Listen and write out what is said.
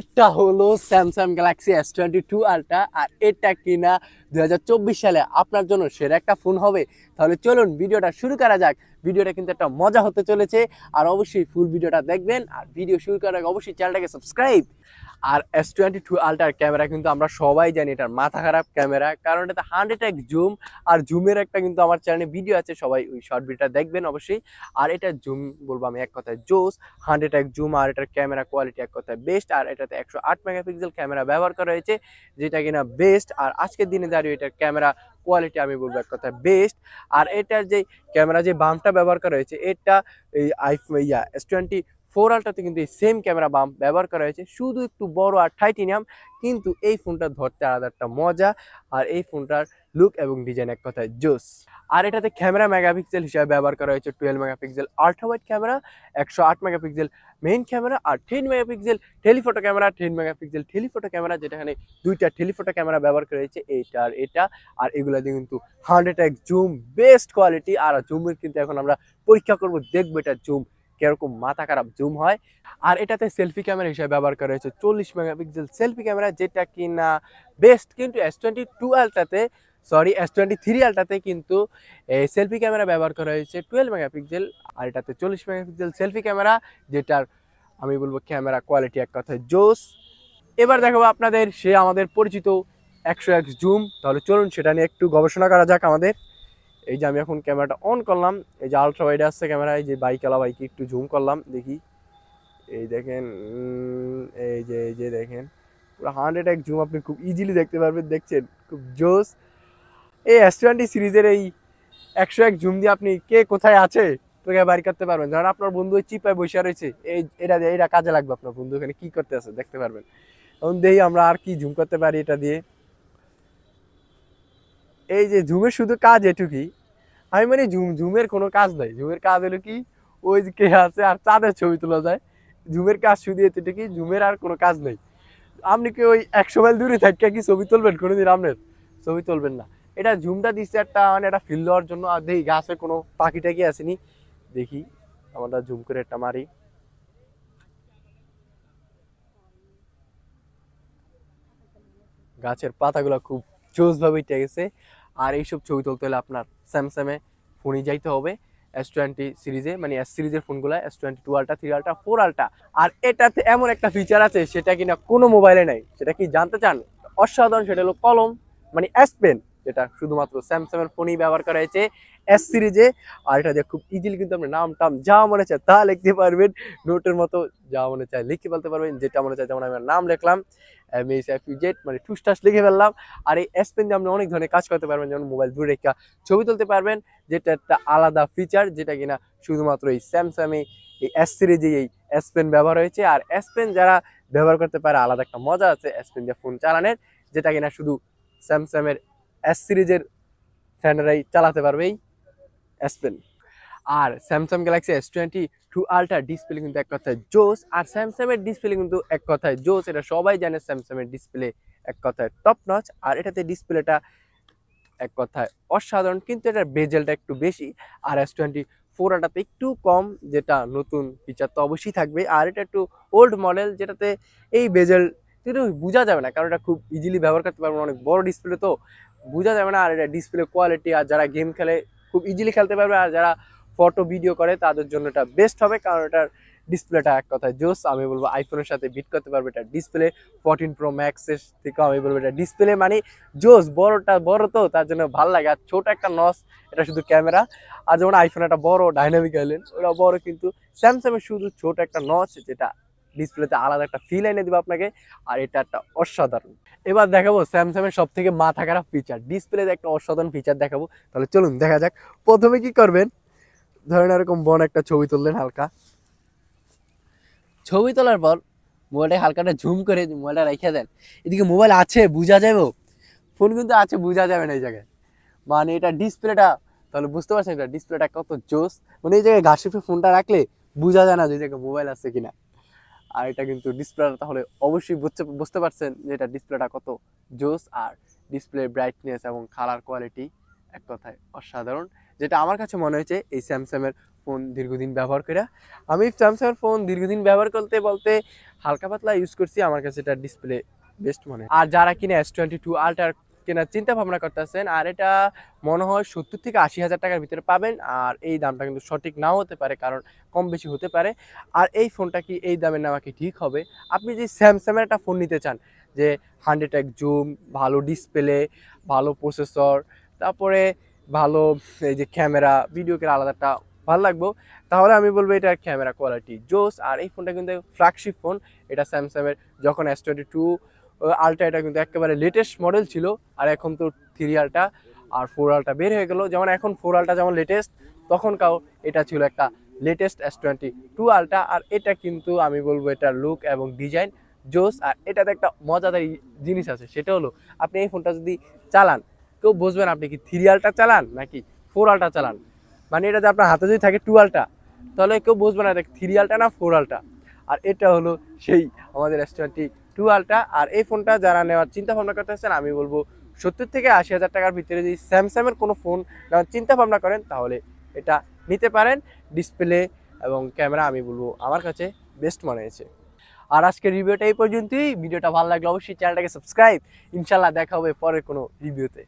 এটা হলো Samsung Galaxy S22 ultra. আর এটা কিনা 2024 সালে আপনার জন্য সেরা একটা ফোন হবে। তাহলে চলুন ভিডিওটা শুরু করা যাক। ভিডিওটা কিন্তু একটা মজা হতে চলেছে, আর অবশ্যই ফুল ভিডিওটা দেখবেন। আর ভিডিও শুরু করার আগে অবশ্যই চ্যানেলটাকে সাবস্ক্রাইব। আর S22 আলট্রার ক্যামেরা কিন্তু আমরা সবাই জানি এটার মাথা খারাপ ক্যামেরা, কারণ এটা 100x জুম। আর জুমের একটা কিন্তু আমার চ্যানেলে ভিডিও আছে, সবাই ওই শর্ট ভিডিওটা দেখবেন অবশ্যই। আর এটা জুম বলবো আমি এক কথায় জোস, 100x জুম। আর এটার ক্যামেরা কোয়ালিটি এক কথায় বেস্ট। আর এটাতে 108 মেগাপিক্সেল ক্যামেরা ব্যবহার করা হয়েছে, যেটা কিনা বেস্ট। আর আজকের দিনে দাঁড়িয়ে এটার ক্যামেরা কোয়ালিটি আমি বলবো এক কথায় বেস্ট। আর এটার যে ক্যামেরা যে বাম্পটা ব্যবহার করা হয়েছে, এটা এই S24 আলট্রাতে কিন্তু এই সেম ক্যামেরা বাম্প ব্যবহার করা হয়েছে, শুধু একটু বড় আর টাইটেনিয়াম। কিন্তু এই ফোনটা ধরতে আলাদা একটা মজা। আর এই ফোনটার লুক এবং ডিজাইন এক কথায় জোস। আর এটাতে ক্যামেরা মেগাপিক্সেল হিসাবে ব্যবহার করা হয়েছে 12 megapixel ultra wide camera, 108 megapixel main camera, আর 10 megapixel telephoto camera. 10 megapixel telephoto camera, যেটাখানে দুইটা টেলিফটো ক্যামেরা ব্যবহার করা হয়েছে, এইটা আর এটা। আর এগুলা দিয়ে কিন্তু 100x জুম, বেস্ট কোয়ালিটি। আর জুমের কিন্তু এখন আমরা পরীক্ষা করব, দেখবো এটা জুম কিরকম মাথা খারাপ জুম হয়। আর এটাতে সেলফি ক্যামেরা হিসেবে ব্যবহার করা হয়েছে 40 মেগাপিক্সেল সেলফি ক্যামেরা, যেটা কিনা বেস্ট। কিন্তু S22 আলট্রাতে, সরি S23 আলট্রাতে কিন্তু সেলফি ক্যামেরা ব্যবহার করা হয়েছে 12 মেগাপিক্সেল। আর এটাতে 40 মেগাপিক্সেল সেলফি ক্যামেরা, যেটার আমি বলবো ক্যামেরা কোয়ালিটি এক কথায় জোস। এবার দেখাবো আপনাদের সে আমাদের পরিচিত 100x জুম। তাহলে চলুন সেটা নিয়ে একটু গবেষণা করা যাক আমাদের। এই যে আমি এখন ক্যামেরাটা অন করলাম, এই যে আলট্রা ওয়াইড আসছে ক্যামেরা, এই যে বাইকওয়ালা বাইকে একটু জুম করলাম, দেখি। এই দেখেন, এই যে দেখেন, পুরো 100x জুম আপনি খুব ইজিলি দেখতে পারবেন। দেখছেন, খুব জোস। এই S20 সিরিজের এই 100x জুম দিয়ে আপনি কে কোথায় আছে তোকে বাড়ি করতে পারবেন। ধরেন আপনার বন্ধু ওই চিপায় বসে রয়েছে, এটা কাজে লাগবে। আপনার বন্ধু এখানে কি করতে আছে দেখতে পারবেন। তখন দেখি আমরা আর কি জুম করতে পারি এটা দিয়ে। এই যে জুমের শুধু কাজ এটুকুই, আমি মানে জুমের কোনো কাজ নাই। জুমের কাজ হলো কি, ওই যে কে আছে আর চাঁদের ছবি তোলা যায়। জুমের কাজ শুধু এতটুকুই, জুমের আর কোনো কাজ নেই। আপনি কি ওই 100 মাইল দূরে থাকতে কি ছবি তুলবেন? কোনোদিন আপনার ছবি তুলবেন না। এটা জুমটা দিচ্ছে একটা মানে একটা ফিল দেওয়ার জন্য। আর দেখি গাছে কোনো পাখি টাকি আসেনি, দেখি আমরা জুম করে একটা মারি। গাছের পাতাগুলো খুব জোস ভাবে উঠে গেছে। আর এইসব ছবি তুলতে হলে আপনার স্যামসাংয়ে ফোনই যাইতে হবে, S20 সিরিজে, মানে S সিরিজের ফোনগুলো, S22 আলট্রা, 3 আলট্রা, 4 আলট্রা। আর এটাতে এমন একটা ফিচার আছে সেটা কিনা কোনো মোবাইলে নাই। সেটা কি জানতে চান? অসাধারণ। সেটা হলো কলম, মানে S পেন, যেটা শুধুমাত্র স্যামসাং এর ফোনেই ব্যবহার করা হয়েছে S সিরিজে। আর এটা দিয়ে খুব ইজিলি কিন্তু আপনি নাম টাম যা মনে চায় তা লিখতে পারবেন, নোটের মতো যা মনে চায় লিখে ফেলতে পারবেন। যেটা মনে চায়, যেমন আমি নাম লিখলাম MHFUZ, মানে ঠুসটাস লিখে ফেললাম। আর এই S পেন দিয়ে আপনি অনেক ধরনের কাজ করতে পারবেন, যেমন মোবাইল দূরে রেখে ছবি তুলতে পারবেন, যেটা একটা আলাদা ফিচার, যেটা কিনা শুধুমাত্র এই স্যামসাং এই S সিরিজে এই S পেন ব্যবহার হয়েছে। আর S পেন যারা ব্যবহার করতে পারে, আলাদা একটা মজা আছে S পেন দিয়ে ফোন চালানোর, যেটা কিনা শুধু স্যামসাং এর S সিরিজের ফ্যানেরাই চালাতে পারবে এই S পেন। আর Samsung Galaxy S22 ultra display কিন্তু এক কথায় জোস। আর স্যামসাং এর ডিসপ্লে কিন্তু এক কথায় জোস, এটা সবাই জানে। স্যামসাং এর ডিসপ্লে এক কথায় টপ নচ। আর এটাতে ডিসপ্লেটা এক কথায় অসাধারণ, কিন্তু এটার বেজেলটা একটু বেশি। আর S24 আলট্রাতে একটু কম, যেটা নতুন ফিচার তো অবশ্যই থাকবে। আর এটা একটু ওল্ড মডেল, যেটাতে এই বেজেল কিন্তু বোঝা যাবে না, কারণ এটা খুব ইজিলি ব্যবহার করতে পারবে, অনেক বড় ডিসপ্লে তো বোঝা যাবে না। আর এটা ডিসপ্লে কোয়ালিটি, আর যারা গেম খেলে খুব ইজিলি খেলতে পারবে, আর যারা ফটো ভিডিও করে তাদের জন্য এটা বেস্ট হবে, কারণ এটার ডিসপ্লেটা এক কথায় জোস। আমি বলবো আইফোনের সাথে বিট করতে পারবে এটা ডিসপ্লে। 14 প্রো ম্যাক্সের থেকে আমি বলবো এটা ডিসপ্লে মানে জোস। বড়টা বড় তো তার জন্য ভালো লাগে। আর ছোট একটা নস, এটা শুধু ক্যামেরা। আর যেমন আইফোন একটা বড় ডাইনামিক আইল্যান্ড, ওটা বড়, কিন্তু স্যামসাং এর শুধু ছোট একটা নচ, যেটা ডিসপ্লেতে আলাদা একটা ফিল এনে দিবে আপনাকে। আর এটা একটা অসাধারণ। এবার দেখাবো স্যামসাং এর সব থেকে মাথা খারাপ ফিচার, ডিসপ্লেতে একটা অসাধারণ ফিচার দেখাবো। তাহলে চলুন দেখা যাক। প্রথমে কি করবেন, ধরেন এরকম বড় একটা ছবি তুললেন, হালকা ছবি তোলার পর মোবাইলটা হালকাটা ঝুম করে মোবাইলটা রেখে দেন। এদিকে মোবাইল আছে বোঝা যাবে, ফোন কিন্তু আছে বোঝা যাবে না এই জায়গায়। মানে এটা ডিসপ্লেটা, তাহলে বুঝতে পারছেন এটা ডিসপ্লেটা কত জোস। মানে এই জায়গায় ঘাসে ফোনটা রাখলে বোঝা যায় না যে জায়গায় মোবাইল আছে কিনা। আর এটা কিন্তু ডিসপ্লেটা, তাহলে অবশ্যই বুঝতে পারছেন যে এটা ডিসপ্লেটা কত জোস। আর ডিসপ্লে ব্রাইটনেস এবং কালার কোয়ালিটি এক কথায় অসাধারণ, যেটা আমার কাছে মনে হয়েছে এই স্যামসাংয়ের ফোন দীর্ঘদিন ব্যবহার করে। আমি স্যামসাংয়ের ফোন দীর্ঘদিন ব্যবহার করতে বলতে হালকা পাতলা ইউজ করছি, আমার কাছে এটা ডিসপ্লে বেস্ট মনে হয়। আর যারা কিনা S22 আল্ট্রা কেনার চিন্তা ভাবনা করতেছেন, আর এটা মনে হয় 70 থেকে 80 হাজার টাকার ভিতরে পাবেন। আর এই দামটা কিন্তু সঠিক নাও হতে পারে, কারণ কম বেশি হতে পারে। আর এই ফোনটা কি এই দামে নেওয়া কি ঠিক হবে? আপনি যে স্যামসাংয়ের একটা ফোন নিতে চান যে 100x জুম, ভালো ডিসপ্লে, ভালো প্রসেসর, তারপরে ভালো এই যে ক্যামেরা, ভিডিওকে আলাদা একটা ভালো লাগবে, তাহলে আমি বলবো এটার ক্যামেরা কোয়ালিটি জোস। আর এই ফোনটা কিন্তু ফ্ল্যাগশিপ ফোন, এটা স্যামসাংয়ের যখন S22 আলট্রা এটা কিন্তু একেবারে লেটেস্ট মডেল ছিল। আর এখন তো 3 আলট্রা আর 4 আলট্রা বের হয়ে গেল, যেমন এখন 4 আলট্রা যেমন লেটেস্ট, তখনকাও এটা ছিল একটা লেটেস্ট S22 আলট্রা। আর এটা কিন্তু আমি বলবো এটার লুক এবং ডিজাইন জোস। আর এটাতে একটা মজাদার জিনিস আছে, সেটা হলো আপনি এই ফোনটা যদি চালান, কেউ বুঝবেন আপনি কি 3 আলট্রা চালান নাকি 4 আলট্রা চালান। মানে এটা যে আপনার হাতে যদি থাকে 2 আলট্রা, তাহলে কেউ বুঝবে না এটা 3 আলট্রা না 4 আলট্রা। আর এটা হলো সেই আমাদের S22 আলট্রা। আর এই ফোনটা যারা নেওয়ার চিন্তা ভাবনা করতেছেন, আমি বলবো 70 থেকে 80 হাজার টাকার ভিতরে যদি স্যামসাংয়ের কোনো ফোন নেওয়ার চিন্তা ভাবনা করেন, তাহলে এটা নিতে পারেন। ডিসপ্লে এবং ক্যামেরা আমি বলবো আমার কাছে বেস্ট মনে হয়েছে। আর আজকের রিভিউটা এই পর্যন্তই। ভিডিওটা ভালো লাগলে অবশ্যই চ্যানেলটাকে সাবস্ক্রাইব। ইনশাল্লাহ দেখা হবে পরের কোনো রিভিউতে।